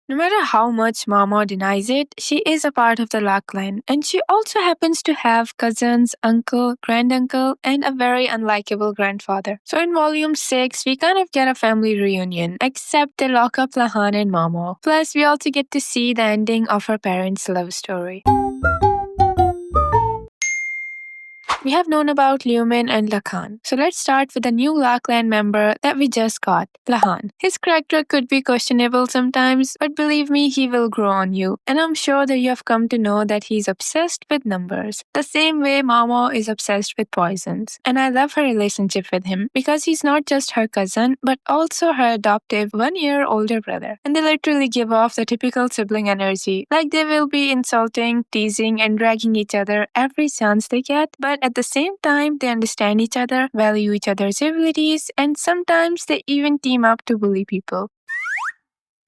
No matter how much Maomao denies it, she is a part of the Lakan clan, and she also happens to have cousins, uncle, granduncle, and a very unlikable grandfather. So in volume 6, we kind of get a family reunion, except they lock up Lahan and Maomao. Plus, we also get to see the ending of her parents' love story. We have known about Lumin and Lakan. So let's start with the new Lakan member that we just got, Lahan. His character could be questionable sometimes, but believe me, he will grow on you. And I'm sure that you have come to know that he's obsessed with numbers. The same way Maomao is obsessed with poisons. And I love her relationship with him because he's not just her cousin, but also her adoptive 1-year older brother. And they literally give off the typical sibling energy. Like they will be insulting, teasing, and dragging each other every chance they get, but at the same time, they understand each other, value each other's abilities, and sometimes they even team up to bully people.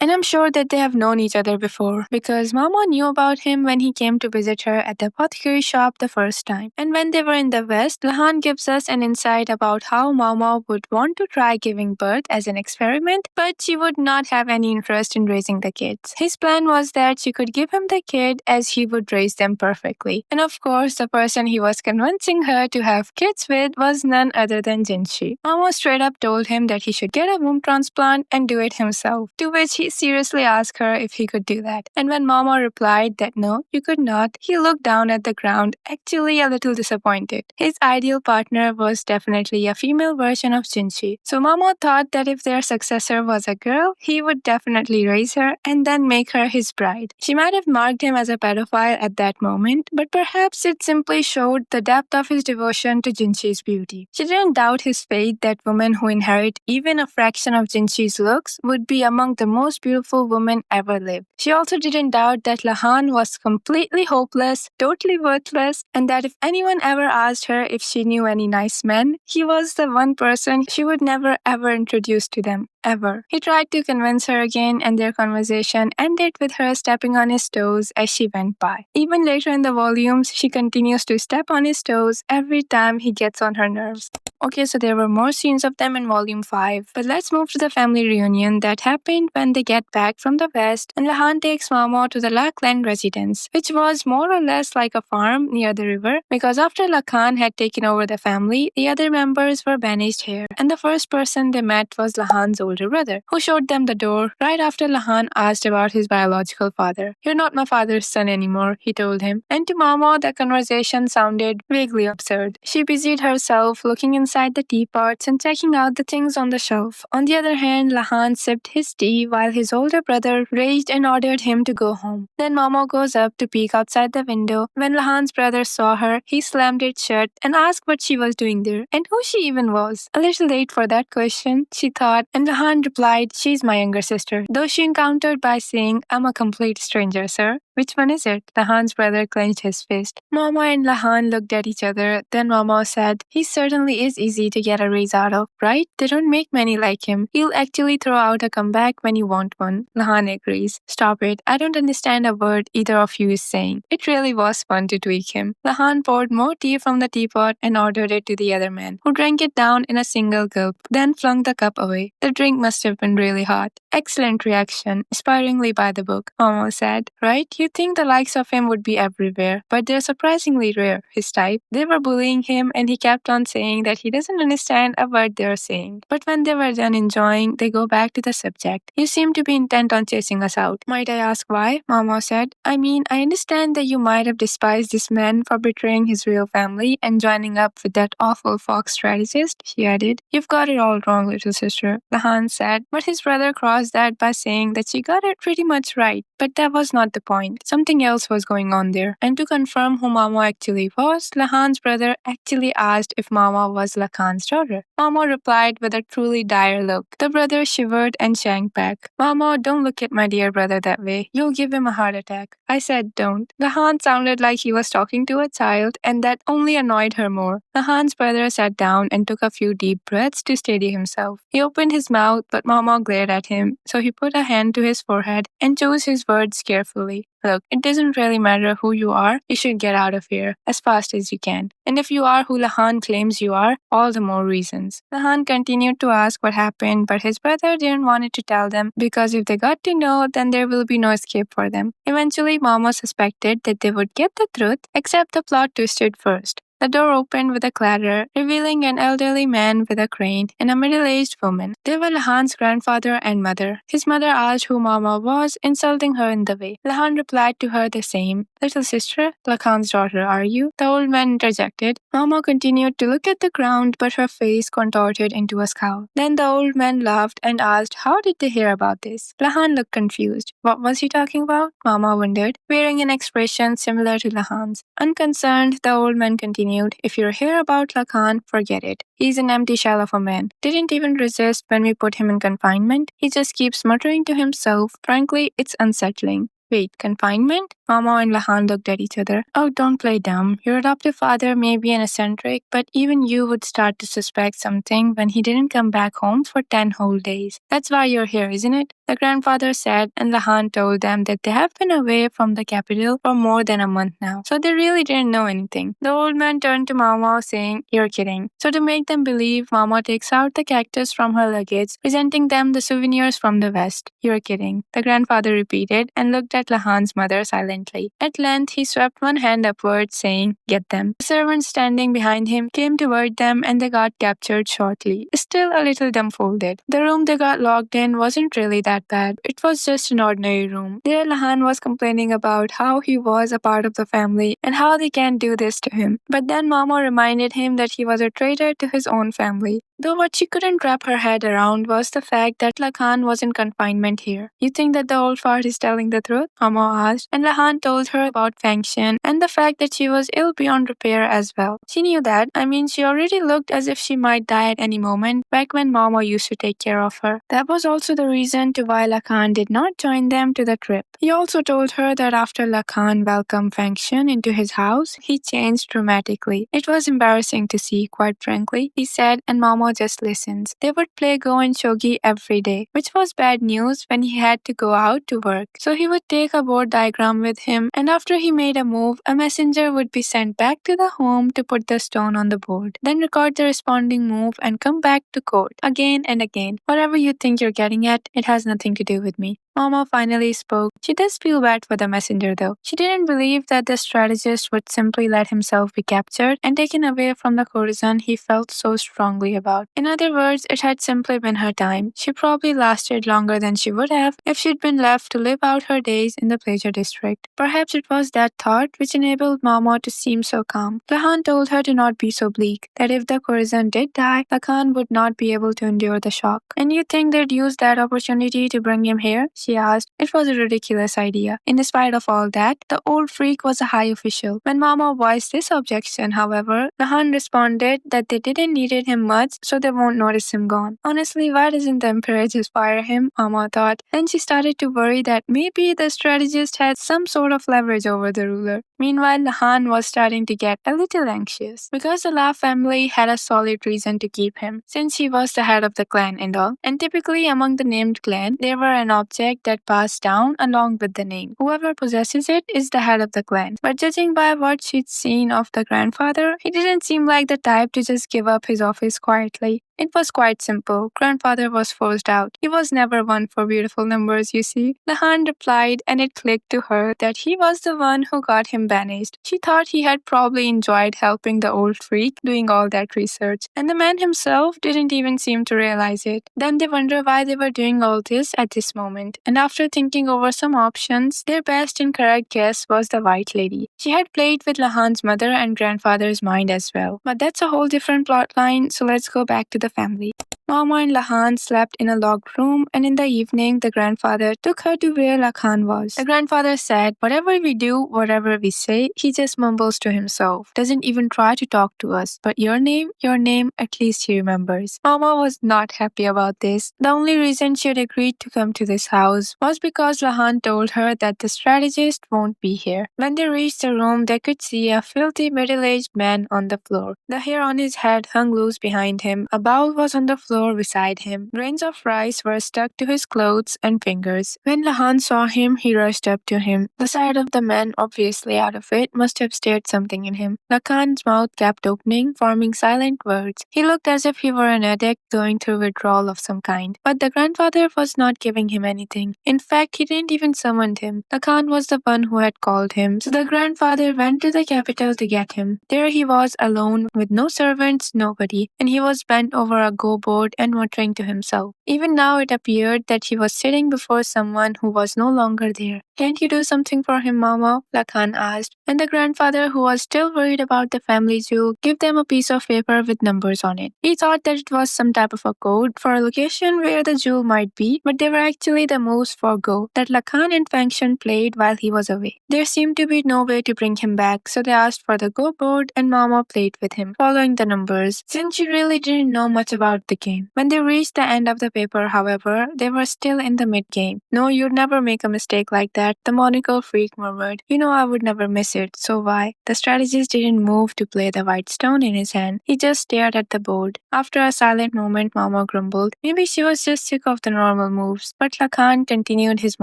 And I'm sure that they have known each other before because Mama knew about him when he came to visit her at the apothecary shop the first time. And when they were in the West, Lahan gives us an insight about how Mama would want to try giving birth as an experiment, but she would not have any interest in raising the kids. His plan was that she could give him the kid as he would raise them perfectly. And of course, the person he was convincing her to have kids with was none other than Jinshi. Mama straight up told him that he should get a womb transplant and do it himself, to which he seriously asked her if he could do that. And when Mama replied that no, you could not, he looked down at the ground, actually a little disappointed. His ideal partner was definitely a female version of Jinshi. So Mama thought that if their successor was a girl, he would definitely raise her and then make her his bride. She might have marked him as a pedophile at that moment, but perhaps it simply showed the depth of his devotion to Jinshi's beauty. She didn't doubt his faith that women who inherit even a fraction of Jinshi's looks would be among the most beautiful women ever lived. She also didn't doubt that Lahan was completely hopeless, totally worthless, and that if anyone ever asked her if she knew any nice men, he was the one person she would never ever introduce to them. Ever. He tried to convince her again, and their conversation ended with her stepping on his toes as she went by. Even later in the volumes, she continues to step on his toes every time he gets on her nerves. Okay, so there were more scenes of them in volume 5, but let's move to the family reunion that happened when they get back from the West and Lahan takes Maomao to the Lakan residence, which was more or less like a farm near the river because after Lakan had taken over the family, the other members were banished here, and the first person they met was Lahan's older brother, who showed them the door right after Lahan asked about his biological father. "You're not my father's son anymore," he told him, and to Maomao the conversation sounded vaguely absurd. She busied herself looking inside the teapots and checking out the things on the shelf. On the other hand, Lahan sipped his tea while his older brother raged and ordered him to go home. Then Maomao goes up to peek outside the window. When Lahan's brother saw her, he slammed it shut and asked what she was doing there and who she even was. A little late for that question, she thought, and Lahan replied, "She's my younger sister," though she encountered by saying, "I'm a complete stranger, sir." "Which one is it?" Lahan's brother clenched his fist. Mama and Lahan looked at each other. Then Mama said, "He certainly is easy to get a raise out of, right? They don't make many like him. He'll actually throw out a comeback when you want one." Lahan agrees. "Stop it. I don't understand a word either of you is saying." It really was fun to tweak him. Lahan poured more tea from the teapot and ordered it to the other man, who drank it down in a single gulp, then flung the cup away. The drink must have been really hot. "Excellent reaction. Aspiringly by the book," Mama said. "Right? You'd think the likes of him would be everywhere, but they're surprisingly rare, his type." They were bullying him and he kept on saying that he doesn't understand a word they're saying. But when they were done enjoying, they go back to the subject. "You seem to be intent on chasing us out. Might I ask why?" Mama said. "I mean, I understand that you might have despised this man for betraying his real family and joining up with that awful fox strategist," she added. "You've got it all wrong, little sister," Lahan said, but his brother crossed that by saying that she got it pretty much right. But that was not the point. Something else was going on there. And to confirm who Mama actually was, Lahan's brother actually asked if Mama was Lakan's daughter. Mama replied with a truly dire look. The brother shivered and shrank back. "Mama, don't look at my dear brother that way. You'll give him a heart attack." I said don't. Lahan sounded like he was talking to a child, and that only annoyed her more. Lahan's brother sat down and took a few deep breaths to steady himself. He opened his mouth, but Mama glared at him him, so he put a hand to his forehead and chose his words carefully. Look, it doesn't really matter who you are, you should get out of here as fast as you can. And if you are who Lahan claims you are, all the more reasons. Lahan continued to ask what happened, but his brother didn't want to tell them because if they got to know, then there will be no escape for them. Eventually, Maomao suspected that they would get the truth, except the plot twisted first. The door opened with a clatter, revealing an elderly man with a crane and a middle-aged woman. They were Lahan's grandfather and mother. His mother asked who Maomao was, insulting her in the way. Lahan replied to her the same. Little sister, Lakan's daughter, are you? The old man interjected. Maomao continued to look at the ground, but her face contorted into a scowl. Then the old man laughed and asked how did they hear about this? Lahan looked confused. What was he talking about? Maomao wondered, wearing an expression similar to Lahan's. Unconcerned, the old man continued. If you're here about Lakan, forget it. He's an empty shell of a man. Didn't even resist when we put him in confinement. He just keeps muttering to himself. Frankly, it's unsettling. Wait, confinement? Maomao and Lahan looked at each other. Oh, don't play dumb. Your adoptive father may be an eccentric, but even you would start to suspect something when he didn't come back home for 10 whole days. That's why you're here, isn't it? The grandfather said, and Lahan told them that they have been away from the capital for more than a month now, so they really didn't know anything. The old man turned to Maomao saying, you're kidding. So to make them believe, Maomao takes out the cactus from her luggage, presenting them the souvenirs from the West. You're kidding. The grandfather repeated and looked at Lahan's mother silently. At length, he swept one hand upward, saying, get them. The servant standing behind him came toward them and they got captured shortly, still a little dumbfolded. The room they got locked in wasn't really that bad. It was just an ordinary room. There Lahan was complaining about how he was a part of the family and how they can't do this to him. But then Maomao reminded him that he was a traitor to his own family. Though what she couldn't wrap her head around was the fact that Lakan was in confinement here. You think that the old fart is telling the truth? Maomao asked, and Lahan told her about Fengxian and the fact that she was ill beyond repair as well. She knew that. I mean, she already looked as if she might die at any moment back when Maomao used to take care of her. That was also the reason to why Lakan did not join them to the trip. He also told her that after Lakan welcomed Fengxian into his house, he changed dramatically. It was embarrassing to see, quite frankly, he said, and Maomao just listens. They would play Go and Shogi every day, which was bad news when he had to go out to work. So he would take a board diagram with him, and after he made a move, a messenger would be sent back to the home to put the stone on the board, then record the responding move and come back to court again and again. Whatever you think you're getting at, it has nothing to do with me. Maomao finally spoke. She does feel bad for the messenger though. She didn't believe that the strategist would simply let himself be captured and taken away from the courtesan he felt so strongly about. In other words, it had simply been her time. She probably lasted longer than she would have if she'd been left to live out her days in the pleasure district. Perhaps it was that thought which enabled Maomao to seem so calm. Lahan told her to not be so bleak, that if the courtesan did die, Lakan would not be able to endure the shock. And you think they'd use that opportunity to bring him here? She asked. It was a ridiculous idea. In spite of all that, the old freak was a high official. When Maomao voiced this objection, however, Lahan responded that they didn't needed him much, so they won't notice him gone. Honestly, why doesn't the emperor just fire him? Maomao thought. Then she started to worry that maybe the strategist had some sort of leverage over the ruler. Meanwhile, Lahan was starting to get a little anxious because the La family had a solid reason to keep him, since he was the head of the clan and all. And typically among the named clan, there were an object that passed down along with the name. Whoever possesses it is the head of the clan. But judging by what she'd seen of the grandfather, he didn't seem like the type to just give up his office quietly. It was quite simple. Grandfather was forced out. He was never one for beautiful numbers, you see. Lahan replied, and it clicked to her that he was the one who got him banished. She thought he had probably enjoyed helping the old freak doing all that research, and the man himself didn't even seem to realize it. Then they wonder why they were doing all this at this moment, and after thinking over some options, their best and correct guess was the White Lady. She had played with Lahan's mother and grandfather's mind as well. But that's a whole different plot line, so let's go back to the family. Maomao and Lahan slept in a locked room, and in the evening, the grandfather took her to where Lakan was. The grandfather said, whatever we do, whatever we say, he just mumbles to himself, doesn't even try to talk to us. But your name, at least he remembers. Maomao was not happy about this. The only reason she had agreed to come to this house was because Lahan told her that the strategist won't be here. When they reached the room, they could see a filthy middle-aged man on the floor. The hair on his head hung loose behind him. A bowl was on the floor floor beside him. Grains of rice were stuck to his clothes and fingers. When Lahan saw him, he rushed up to him. The sight of the man, obviously out of it, must have stirred something in him. Lakan's mouth kept opening, forming silent words. He looked as if he were an addict going through withdrawal of some kind. But the grandfather was not giving him anything. In fact, he didn't even summon him. Lakan was the one who had called him. So the grandfather went to the capital to get him. There he was alone, with no servants, nobody, and he was bent over a go-board and muttering to himself. Even now it appeared that he was sitting before someone who was no longer there. "Can't you do something for him, Maomao?" Lakan asked, and the grandfather, who was still worried about the family jewel, gave them a piece of paper with numbers on it. He thought that it was some type of a code for a location where the jewel might be, but they were actually the moves for Go that Lakan and Fengxian played while he was away. There seemed to be no way to bring him back, so they asked for the Go board and Maomao played with him, following the numbers, since she really didn't know much about the game. When they reached the end of the paper, however, they were still in the mid-game. "No, you'd never make a mistake like that," the monocle freak murmured. "You know I would never miss it, so why?" The strategist didn't move to play the white stone in his hand. He just stared at the board. After a silent moment, Maomao grumbled. Maybe she was just sick of the normal moves, but Lakan continued his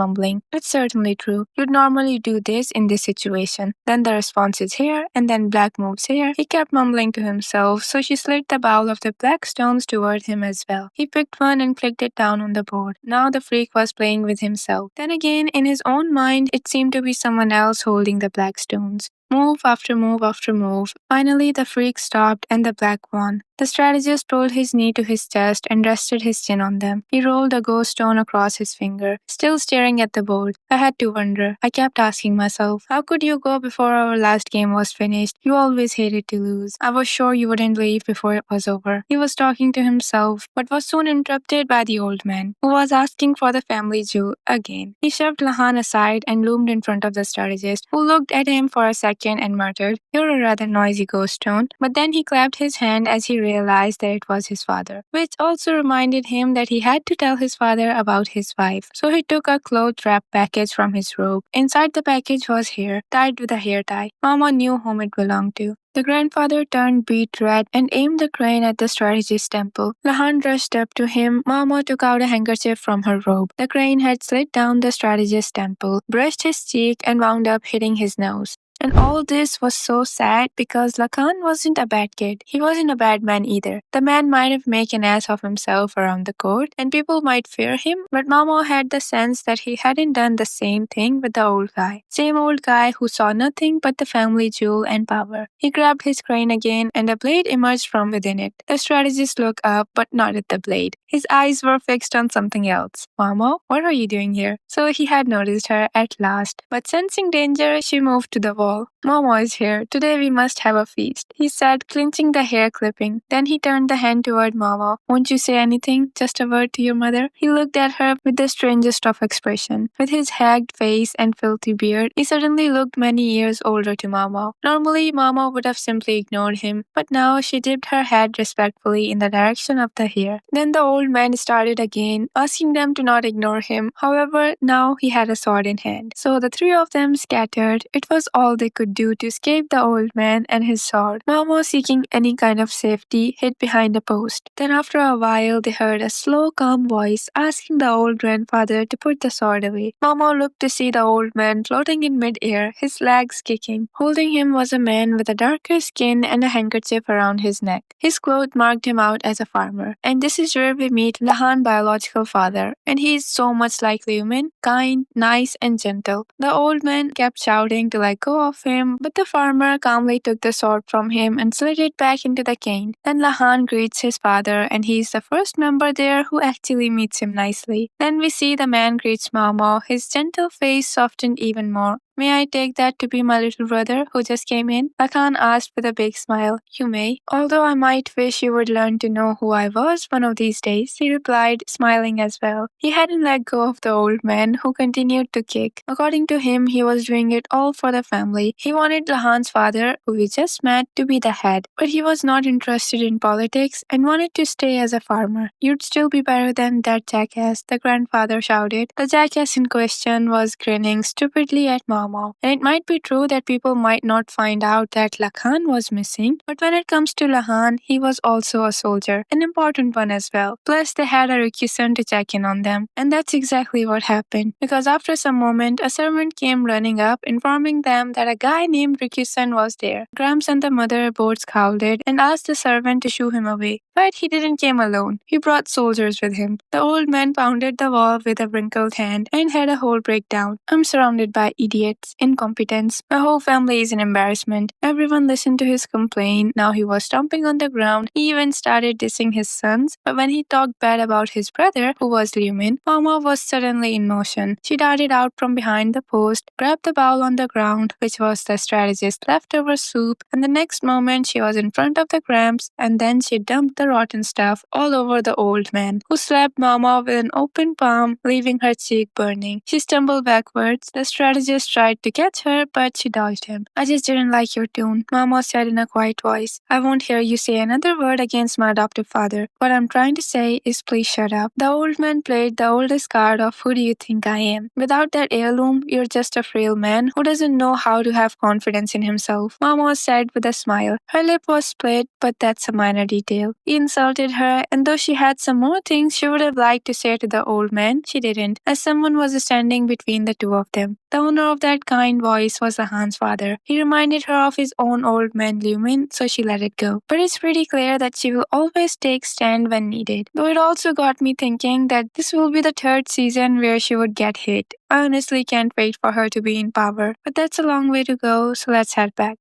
mumbling. "It's certainly true. You'd normally do this in this situation. Then the response is here, and then black moves here." He kept mumbling to himself, so she slid the bowl of the black stones toward him as well. He picked one and clicked it down on the board. Now the freak was playing with himself. Then again, in his own mind, it seemed to be someone else holding the black stones. Move after move after move. Finally, the freak stopped and the black won. The strategist rolled his knee to his chest and rested his chin on them. He rolled a ghost stone across his finger, still staring at the board. I had to wonder. I kept asking myself, how could you go before our last game was finished? You always hated to lose. I was sure you wouldn't leave before it was over. He was talking to himself, but was soon interrupted by the old man, who was asking for the family jewel again. He shoved Lahan aside and loomed in front of the strategist, who looked at him for a second and muttered, "You're a rather noisy ghost stone." But then he clapped his hand as he realized that it was his father, which also reminded him that he had to tell his father about his wife. So he took a cloth-wrapped package from his robe. Inside the package was hair, tied with a hair tie. Mama knew whom it belonged to. The grandfather turned beet red and aimed the crane at the strategist's temple. Lahan rushed up to him. Mama took out a handkerchief from her robe. The crane had slid down the strategist's temple, brushed his cheek, and wound up hitting his nose. And all this was so sad because Lakan wasn't a bad kid. He wasn't a bad man either. The man might have made an ass of himself around the court and people might fear him, but Mama had the sense that he hadn't done the same thing with the old guy. Same old guy who saw nothing but the family jewel and power. He grabbed his crane again and a blade emerged from within it. The strategist looked up but not at the blade. His eyes were fixed on something else. "Mama, what are you doing here?" So he had noticed her at last. But sensing danger, she moved to the wall. "Mama is here. Today we must have a feast," he said, clinching the hair clipping. Then he turned the hand toward Mama. "Won't you say anything? Just a word to your mother?" He looked at her with the strangest of expression. With his hagged face and filthy beard, he suddenly looked many years older to Mama. Normally, Mama would have simply ignored him, but now she dipped her head respectfully in the direction of the hair. Then the old man started again, asking them to not ignore him. However, now he had a sword in hand. So the three of them scattered. It was all they could do to escape the old man and his sword. Mama, seeking any kind of safety, hid behind a post. Then after a while, they heard a slow, calm voice asking the old grandfather to put the sword away. Mama looked to see the old man floating in mid-air, his legs kicking. Holding him was a man with a darker skin and a handkerchief around his neck. His clothes marked him out as a farmer. And this is where we meet Lahan's biological father. And he is so much like Lumen, kind, nice, and gentle. The old man kept shouting to let go of him, but the farmer calmly took the sword from him and slid it back into the cane. Then Lahan greets his father, and he is the first member there who actually meets him nicely. Then we see the man greets Maomao, his gentle face softened even more. "May I take that to be my little brother who just came in?" Lakan asked with a big smile. "You may. Although I might wish you would learn to know who I was one of these days," he replied, smiling as well. He hadn't let go of the old man, who continued to kick. According to him, he was doing it all for the family. He wanted Lahan's father, who we just met, to be the head, but he was not interested in politics and wanted to stay as a farmer. "You'd still be better than that jackass," the grandfather shouted. The jackass in question was grinning stupidly at Mom. Maomao. And it might be true that people might not find out that Lakan was missing, but when it comes to Lahan, he was also a soldier, an important one as well. Plus, they had a Rikusen to check in on them. And that's exactly what happened, because after some moment, a servant came running up, informing them that a guy named Rikusen was there. Gramps and the mother both scolded and asked the servant to shoo him away. But he didn't come alone. He brought soldiers with him. The old man pounded the wall with a wrinkled hand and had a whole breakdown. I'm surrounded by idiots, incompetence. My whole family is an embarrassment. Everyone listened to his complaint. Now he was stomping on the ground. He even started dissing his sons. But when he talked bad about his brother, who was Liu Min, Mama was suddenly in motion. She darted out from behind the post, grabbed the bowl on the ground, which was the strategist's leftover soup, and the next moment she was in front of the Gramps, and then she dumped the rotten stuff all over the old man, who slapped Mama with an open palm, leaving her cheek burning. She stumbled backwards. The strategist tried to catch her, but she dodged him. I just didn't like your tune, Mama said in a quiet voice. I won't hear you say another word against my adoptive father. What I'm trying to say is please shut up. The old man played the oldest card of who do you think I am. Without that heirloom, you're just a frail man who doesn't know how to have confidence in himself, Mama said with a smile. Her lip was split, but that's a minor detail. He insulted her, and though she had some more things she would have liked to say to the old man, she didn't, as someone was standing between the two of them. The owner of that kind voice was Lahan's father. He reminded her of his own old man Liu Min, so she let it go. But it's pretty clear that she will always take stand when needed. Though it also got me thinking that this will be the third season where she would get hit. I honestly can't wait for her to be in power, but that's a long way to go, so let's head back.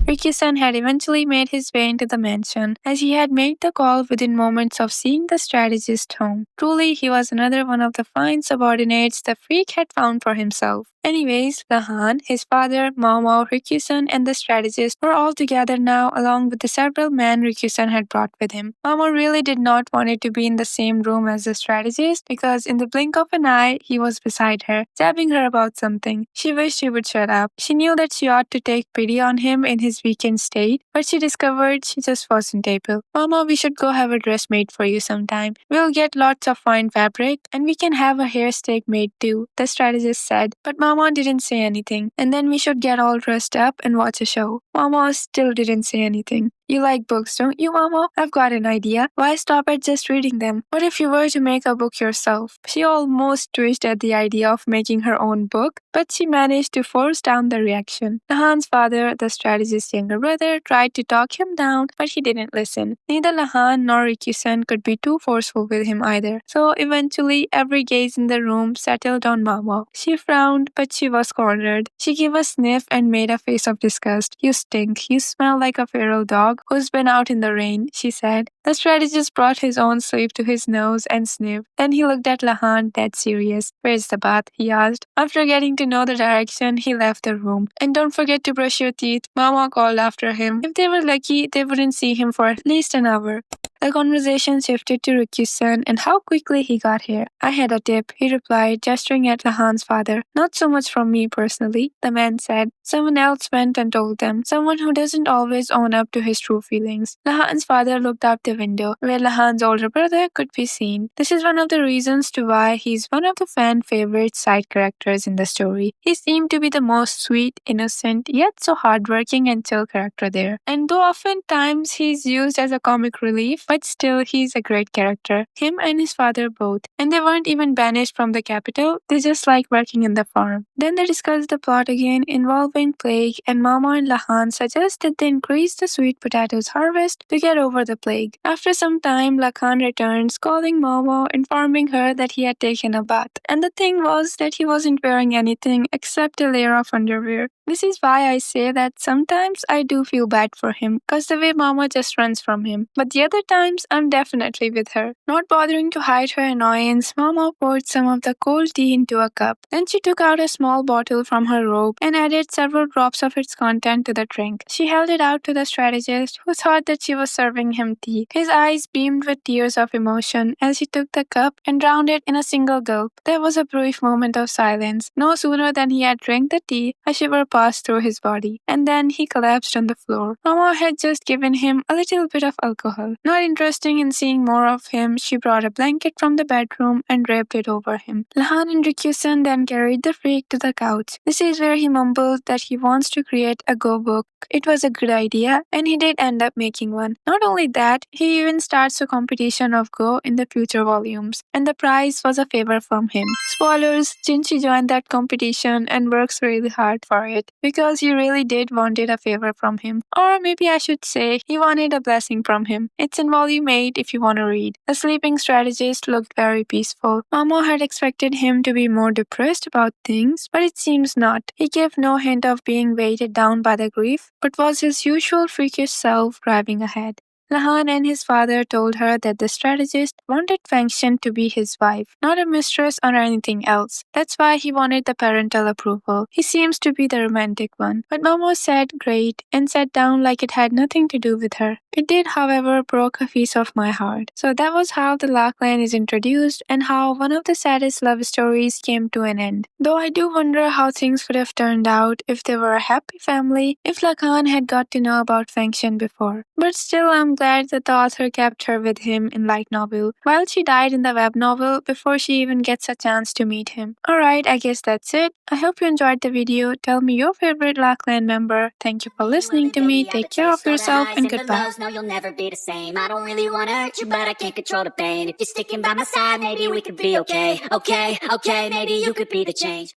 Rikyu-san had eventually made his way into the mansion, as he had made the call within moments of seeing the strategist home. Truly, he was another one of the fine subordinates the freak had found for himself. Anyways, Lahan, his father, Maomao, Rikyu-san, and the strategist were all together now, along with the several men Rikyu-san had brought with him. Maomao really did not want it to be in the same room as the strategist, because in the blink of an eye, he was beside her, jabbing her about something. She wished he would shut up. She knew that she ought to take pity on him in his weakened state, but she discovered she just wasn't able. Mama, we should go have a dress made for you sometime. We'll get lots of fine fabric, and we can have a hair stake made too, the strategist said. But Mama didn't say anything, and then we should get all dressed up and watch a show. Mama still didn't say anything. You like books, don't you, Mama? I've got an idea. Why stop at just reading them? What if you were to make a book yourself? She almost twitched at the idea of making her own book, but she managed to force down the reaction. Lahan's father, the strategist's younger brother, tried to talk him down, but he didn't listen. Neither Lahan nor Rikyu-san could be too forceful with him either. So eventually, every gaze in the room settled on Mama. She frowned, but she was cornered. She gave a sniff and made a face of disgust. You stink. You smell like a feral dog who's been out in the rain, she said. The strategist brought his own sleeve to his nose and sniffed. Then he looked at Lahan, dead serious. Where's the bath? He asked. After getting to know the direction, he left the room. And don't forget to brush your teeth, Mama called after him. If they were lucky, they wouldn't see him for at least an hour. The conversation shifted to Rikyu-san and how quickly he got here. I had a tip, he replied, gesturing at Lahan's father. Not so much from me personally, the man said. Someone else went and told them. Someone who doesn't always own up to his true feelings. Lahan's father looked out the window, where Lahan's older brother could be seen. This is one of the reasons to why he's one of the fan favorite side characters in the story. He seemed to be the most sweet, innocent, yet so hardworking and chill character there. And though oftentimes he's used as a comic relief, but still he's a great character. Him and his father both. And they weren't even banished from the capital, they just like working in the farm. Then they discussed the plot again involving plague, and Mama and Lahan suggested they increase the sweet potatoes harvest to get over the plague. After some time, Lakan returned, scolding Mama, informing her that he had taken a bath. And the thing was that he wasn't wearing anything except a layer of underwear. This is why I say that sometimes I do feel bad for him, cause the way Mama just runs from him. But the other times, I'm definitely with her. Not bothering to hide her annoyance, Mama poured some of the cold tea into a cup. Then she took out a small bottle from her robe and added several drops of its content to the drink. She held it out to the strategist, who thought that she was serving him tea. His eyes beamed with tears of emotion as he took the cup and drowned it in a single gulp. There was a brief moment of silence. No sooner than he had drank the tea, a shiver passed through his body, and then he collapsed on the floor. Maomao had just given him a little bit of alcohol. Not interested in seeing more of him, she brought a blanket from the bedroom and draped it over him. Lahan and Ryukyusen then carried the freak to the couch. This is where he mumbled that he wants to create a go book. It was a good idea, and he did end up making one. Not only that, he even starts a competition of Go in the future volumes, and the prize was a favor from him. Spoilers, Jinshi joined that competition and works really hard for it, because he really did wanted a favor from him. Or maybe I should say, he wanted a blessing from him. It's in volume 8 if you want to read. The sleeping strategist looked very peaceful. Maomao had expected him to be more depressed about things, but it seems not. He gave no hint of being weighted down by the grief, but was his usual freakish self driving ahead. Lahan and his father told her that the strategist wanted Fengxian to be his wife, not a mistress or anything else. That's why he wanted the parental approval. He seems to be the romantic one. But Momo said great and sat down like it had nothing to do with her. It did, however, broke a piece of my heart. So that was how the Lakan is introduced and how one of the saddest love stories came to an end. Though I do wonder how things would have turned out if they were a happy family, if Lakan had got to know about Fengxian before. But still, I'm glad that the author kept her with him in light novel, while she died in the web novel before she even gets a chance to meet him. Alright, I guess that's it. I hope you enjoyed the video. Tell me your favorite Lakan member. Thank you for listening to me. Take care of yourself and goodbye. No, you'll never be the same. I don't really wanna hurt you, but I can't control the pain. If you're sticking by my side, maybe we could be okay. Okay, maybe you could be the change.